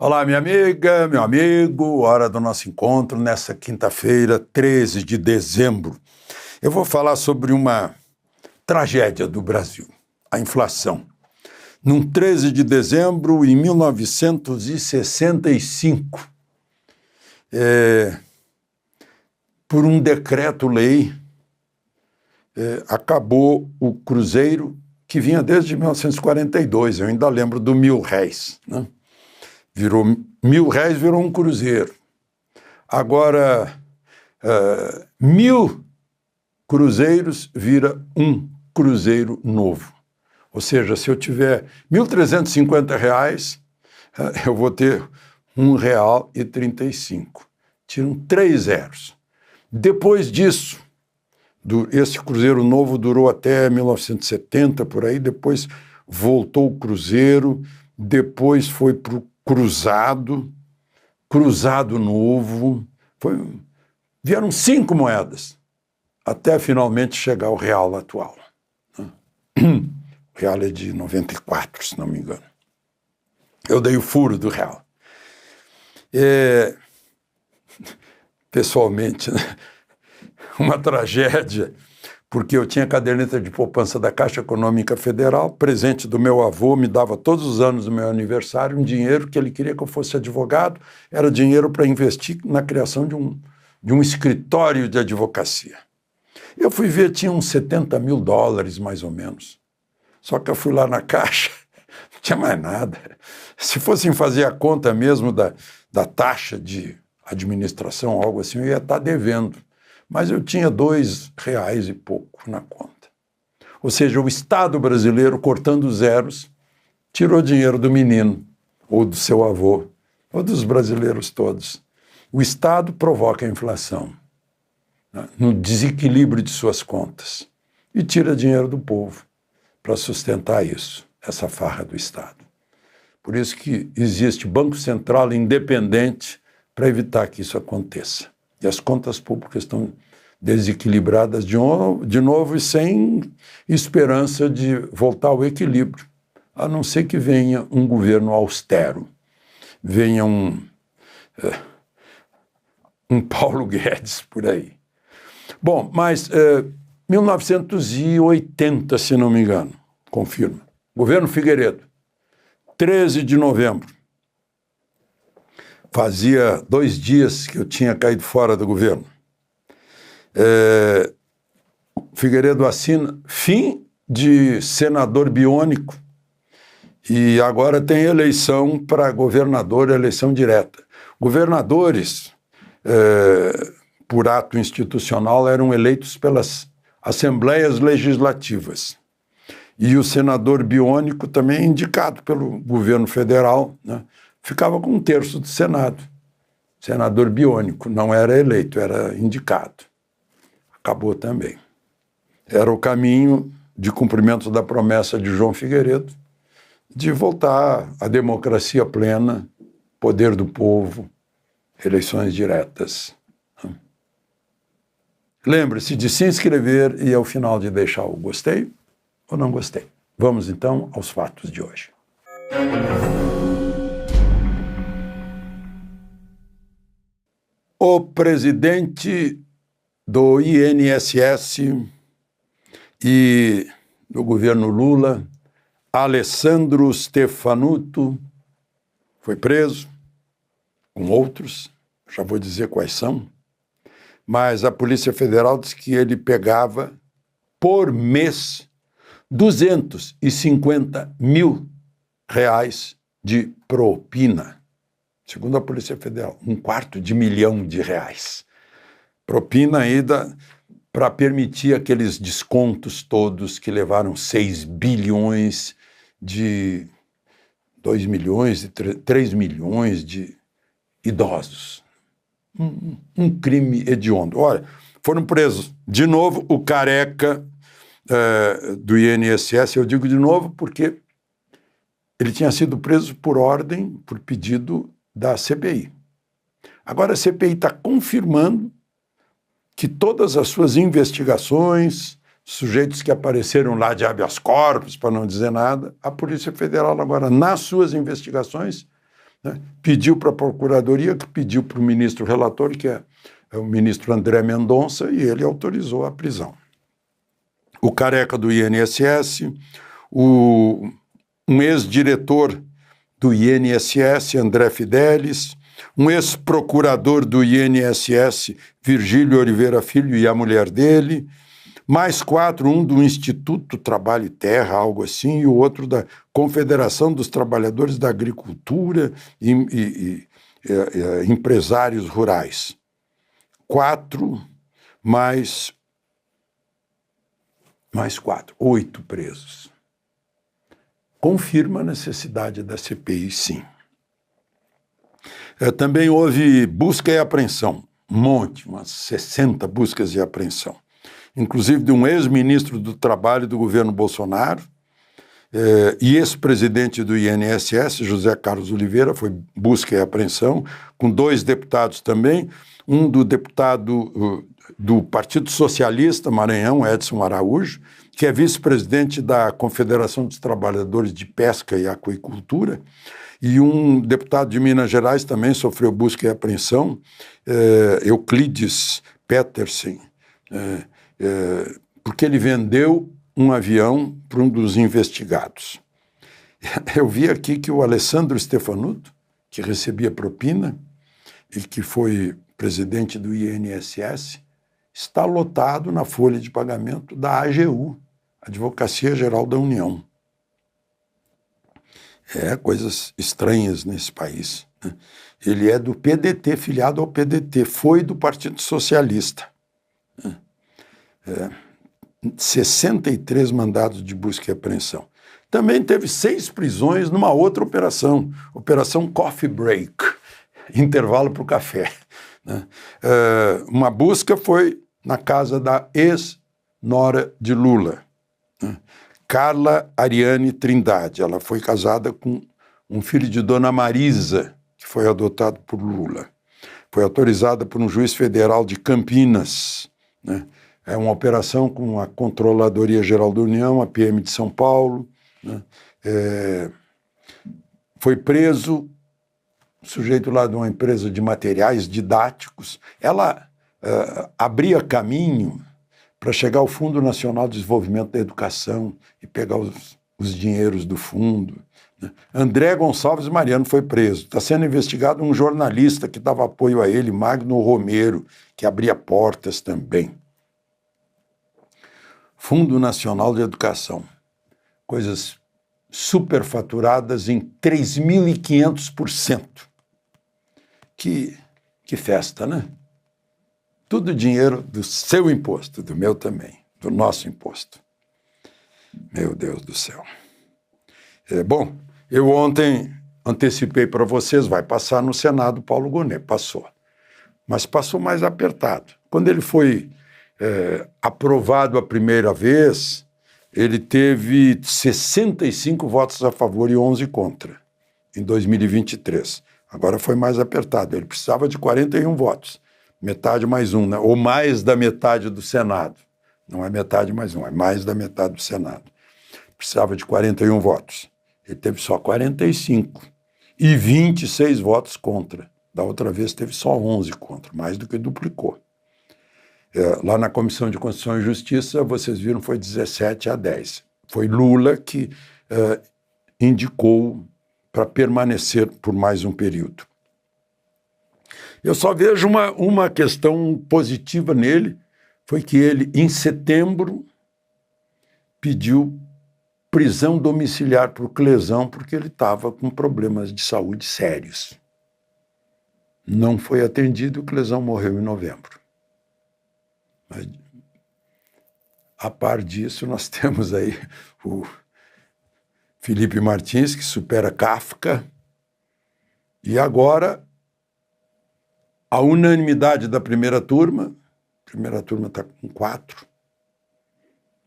Olá, minha amiga, meu amigo, hora do nosso encontro nessa quinta-feira, 13 de dezembro. Eu vou falar sobre uma tragédia do Brasil, a inflação. Num 13 de dezembro, em 1965, por um decreto-lei, acabou o cruzeiro que vinha desde 1942, eu ainda lembro do R$1.000, né? Virou R$1.000, virou um cruzeiro. Agora, 1.000 cruzeiros vira um cruzeiro novo. Ou seja, se eu tiver R$1.350, eu vou ter R$1,35. Tiram 3 zeros. Depois disso, esse cruzeiro novo durou até 1970, por aí, depois voltou o cruzeiro, depois foi para o cruzado novo, vieram 5 moedas, até finalmente chegar ao real atual. O real é de 94, se não me engano. Eu dei o furo do real. Pessoalmente, né? Uma tragédia, porque eu tinha caderneta de poupança da Caixa Econômica Federal, presente do meu avô, me dava todos os anos do meu aniversário um dinheiro que ele queria que eu fosse advogado, era dinheiro para investir na criação de um escritório de advocacia. Eu fui ver, tinha uns US$70.000, mais ou menos. Só que eu fui lá na Caixa, não tinha mais nada. Se fossem fazer a conta mesmo da taxa de administração, algo assim, eu ia estar devendo. Mas eu tinha R$2 e pouco na conta. Ou seja, o Estado brasileiro, cortando zeros, tirou dinheiro do menino, ou do seu avô, ou dos brasileiros todos. O Estado provoca a inflação, né, no desequilíbrio de suas contas, e tira dinheiro do povo para sustentar isso, essa farra do Estado. Por isso que existe Banco Central independente para evitar que isso aconteça. E as contas públicas estão desequilibradas de novo e sem esperança de voltar ao equilíbrio, a não ser que venha um governo austero, venha um Paulo Guedes por aí. Bom, mas 1980, se não me engano, confirma, governo Figueiredo, 13 de novembro, fazia 2 dias que eu tinha caído fora do governo. Figueiredo assina fim de senador biônico e agora tem eleição para governador, eleição direta. Governadores, por ato institucional, eram eleitos pelas assembleias legislativas. E o senador biônico também é indicado pelo governo federal, né? Ficava com 1/3 do Senado. Senador biônico, não era eleito, era indicado. Acabou também. Era o caminho de cumprimento da promessa de João Figueiredo de voltar à democracia plena, poder do povo, eleições diretas. Lembre-se de se inscrever e, ao final, de deixar o gostei ou não gostei. Vamos, então, aos fatos de hoje. O presidente do INSS e do governo Lula, Alessandro Stefanuto, foi preso, com outros, já vou dizer quais são, mas a Polícia Federal disse que ele pegava, por mês, R$250.000 de propina. Segundo a Polícia Federal, R$250.000. Propina ainda para permitir aqueles descontos todos que levaram 6 bilhões de 2 milhões e 3 milhões de idosos. Um crime hediondo. Olha, foram presos de novo o careca do INSS, eu digo de novo porque ele tinha sido preso por ordem, por pedido da CPI. Agora a CPI está confirmando que todas as suas investigações, sujeitos que apareceram lá de habeas corpus, para não dizer nada, a Polícia Federal agora, nas suas investigações, né? Pediu para a Procuradoria, que pediu para o ministro relator, que é o ministro André Mendonça, e ele autorizou a prisão. O careca do INSS, um ex-diretor do INSS, André Fidelis, um ex-procurador do INSS, Virgílio Oliveira Filho, e a mulher dele, mais 4, um do Instituto Trabalho e Terra, algo assim, e o outro da Confederação dos Trabalhadores da Agricultura e empresários rurais. 4 mais 4, 8 presos. Confirma a necessidade da CPI, sim. Também houve busca e apreensão, um monte, umas 60 buscas e apreensão, inclusive de um ex-ministro do Trabalho do governo Bolsonaro e ex-presidente do INSS, José Carlos Oliveira, foi busca e apreensão, com 2 deputados também, um do deputado do Partido Socialista, Maranhão, Edson Araújo, que é vice-presidente da Confederação dos Trabalhadores de Pesca e Aquicultura, e um deputado de Minas Gerais também sofreu busca e apreensão, Euclides Petersen, porque ele vendeu um avião para um dos investigados. Eu vi aqui que o Alessandro Stefanuto, que recebia propina e que foi presidente do INSS, está lotado na folha de pagamento da AGU, Advocacia Geral da União. Coisas estranhas nesse país, né? Ele é do PDT, filiado ao PDT, foi do Partido Socialista. 63 mandados de busca e apreensão. Também teve 6 prisões numa outra operação, Operação Coffee Break, intervalo para o café, né? Uma busca foi na casa da ex-nora de Lula, né? Carla Ariane Trindade. Ela foi casada com um filho de Dona Marisa, que foi adotado por Lula. Foi autorizada por um juiz federal de Campinas, né? É uma operação com a Controladoria Geral da União, a PM de São Paulo, né? Foi preso sujeito lá de uma empresa de materiais didáticos. Ela abria caminho para chegar ao Fundo Nacional de Desenvolvimento da Educação e pegar os dinheiros do fundo, né? André Gonçalves Mariano foi preso. Está sendo investigado um jornalista que dava apoio a ele, Magno Romero, que abria portas também. Fundo Nacional de Educação. Coisas superfaturadas em 3.500%. Que festa, né? Tudo dinheiro do seu imposto, do meu também, do nosso imposto. Meu Deus do céu. Bom, eu ontem antecipei para vocês, vai passar no Senado Paulo Gonet, passou. Mas passou mais apertado. Quando ele foi aprovado a primeira vez, ele teve 65 votos a favor e 11 contra, em 2023. Agora foi mais apertado, ele precisava de 41 votos. Metade mais um, né? Ou mais da metade do Senado. Não é metade mais um, é mais da metade do Senado. Precisava de 41 votos. Ele teve só 45 e 26 votos contra. Da outra vez teve só 11 contra, mais do que duplicou. Lá na Comissão de Constituição e Justiça, vocês viram, foi 17-10. Foi Lula que indicou para permanecer por mais um período. Eu só vejo uma questão positiva nele, foi que ele, em setembro, pediu prisão domiciliar para o Clesão, porque ele estava com problemas de saúde sérios. Não foi atendido e o Clesão morreu em novembro. Mas, a par disso, nós temos aí o Felipe Martins, que supera Kafka, e agora a unanimidade da primeira turma está com 4,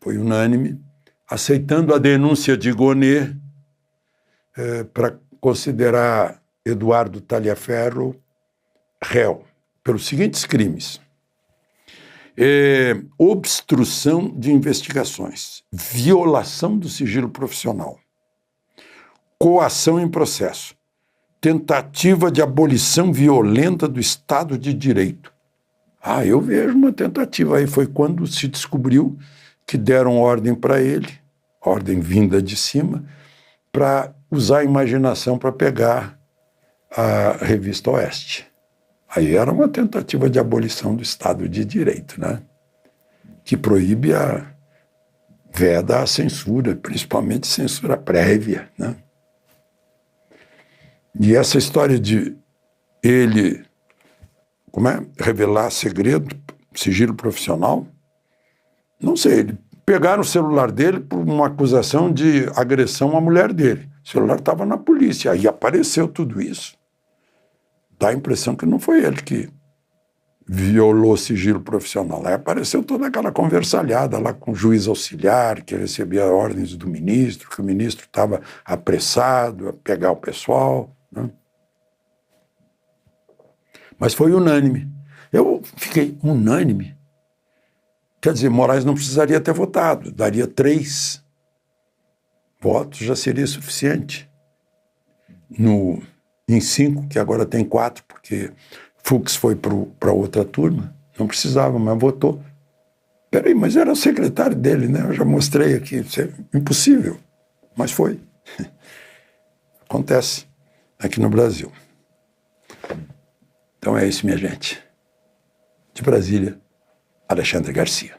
foi unânime, aceitando a denúncia de Gonet para considerar Eduardo Taliaferro réu, pelos seguintes crimes: obstrução de investigações, violação do sigilo profissional, coação em processo, tentativa de abolição violenta do Estado de Direito. Eu vejo uma tentativa. Aí foi quando se descobriu que deram ordem para ele, ordem vinda de cima, para usar a imaginação para pegar a Revista Oeste. Aí era uma tentativa de abolição do Estado de Direito, né? Que proíbe veda a censura, principalmente censura prévia, né? E essa história de ele revelar segredo, sigilo profissional, não sei, pegaram o celular dele por uma acusação de agressão à mulher dele. O celular estava na polícia, aí apareceu tudo isso. Dá a impressão que não foi ele que violou o sigilo profissional. Aí apareceu toda aquela conversalhada lá com o juiz auxiliar, que recebia ordens do ministro, que o ministro estava apressado a pegar o pessoal, né? Mas foi unânime. Eu fiquei unânime. Quer dizer, Moraes não precisaria ter votado, daria 3 votos, já seria suficiente. Em 5, que agora tem 4, porque Fux foi para outra turma, não precisava, mas votou. Peraí, mas era o secretário dele, né? Eu já mostrei aqui, isso é impossível, mas foi. Acontece aqui no Brasil. Então é isso, minha gente. De Brasília, Alexandre Garcia.